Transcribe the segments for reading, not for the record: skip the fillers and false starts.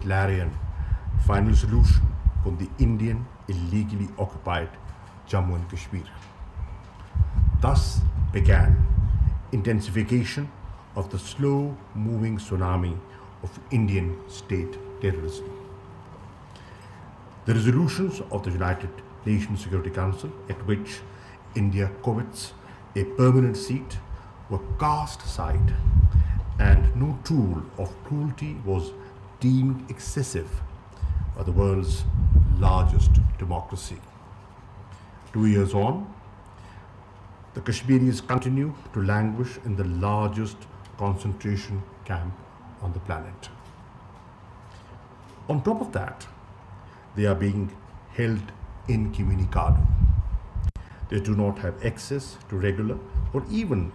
clarion final solution from the Indian illegally occupied Jammu and Kashmir. Thus began intensification of the slow-moving tsunami of Indian state terrorism. The resolutions of the United Nations Security Council, at which India covets a permanent seat, were cast aside, and no tool of cruelty was deemed excessive by the world's largest democracy. 2 years on, the Kashmiris continue to languish in the largest concentration camp on the planet. On top of that, they are being held incommunicado. They do not have access to regular or even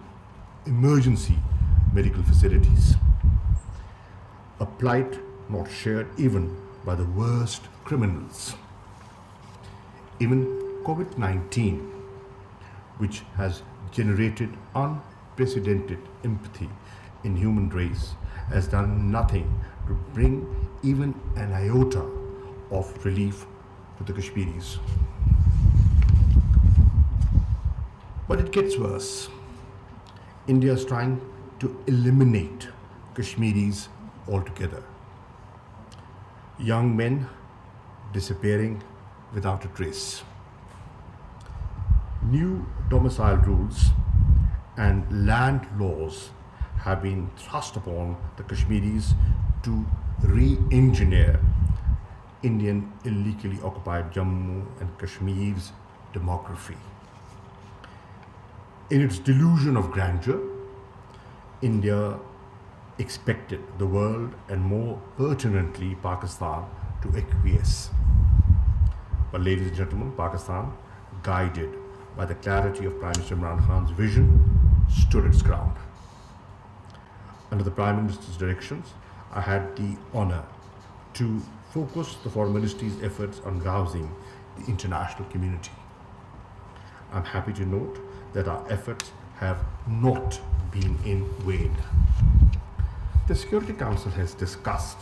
emergency medical facilities, a plight not shared even by the worst criminals. Even COVID-19, which has generated unprecedented empathy in human race, has done nothing to bring even an iota of relief to the Kashmiris. But it gets worse. India is trying to eliminate Kashmiris altogether. Young men disappearing without a trace. New domicile rules and land laws have been thrust upon the Kashmiris to re-engineer Indian illegally occupied Jammu and Kashmir's demography. In its delusion of grandeur, India expected the world, and more pertinently Pakistan, to acquiesce. But ladies and gentlemen, Pakistan, guided by the clarity of Prime Minister Imran Khan's vision, stood its ground. Under the Prime Minister's directions, I had the honor to focus the Foreign Ministry's efforts on rousing the international community. I'm happy to note that our efforts have not been in vain. The Security Council has discussed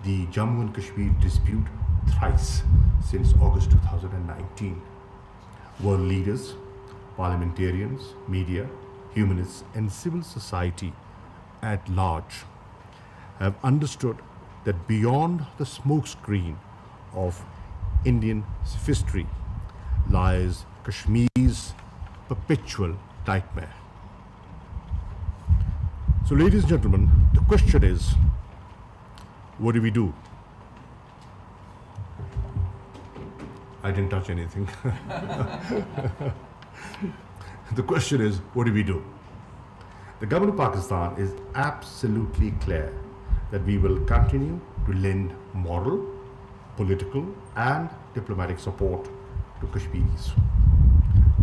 the Jammu and Kashmir dispute thrice since August 2019. World leaders, parliamentarians, media, humanists, and civil society at large have understood that beyond the smokescreen of Indian sophistry lies Kashmir's perpetual nightmare. So, ladies and gentlemen, the question is, what do we do? I didn't touch anything. The question is, what do we do? The government of Pakistan is absolutely clear that we will continue to lend moral, political, and diplomatic support to Kashmiris.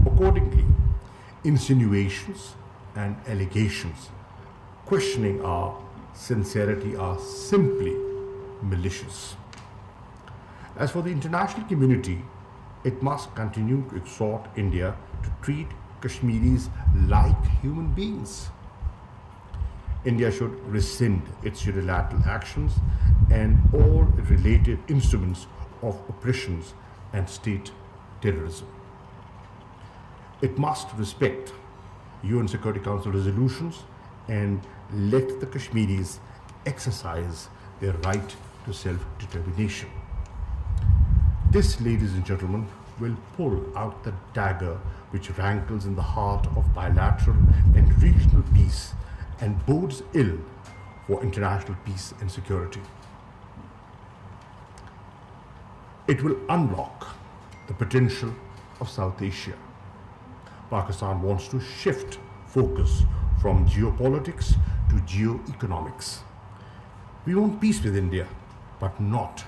Accordingly, insinuations and allegations questioning our sincerity are simply malicious. As for the international community, it must continue to exhort India to treat Kashmiris like human beings. India should rescind its unilateral actions and all related instruments of oppressions and state terrorism. It must respect UN Security Council resolutions and let the Kashmiris exercise their right to self-determination. This, ladies and gentlemen, will pull out the dagger which rankles in the heart of bilateral and regional peace and bodes ill for international peace and security. It will unlock the potential of South Asia. Pakistan wants to shift focus from geopolitics to geoeconomics. We want peace with India, but not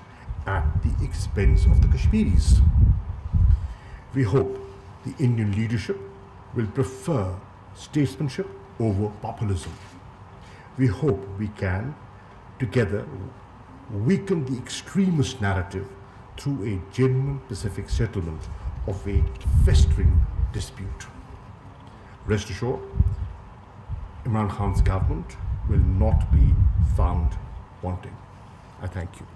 at the expense of the Kashmiris. We hope the Indian leadership will prefer statesmanship over populism. We hope we can, together, weaken the extremist narrative through a genuine Pacific settlement of a festering dispute. Rest assured, Imran Khan's government will not be found wanting. I thank you.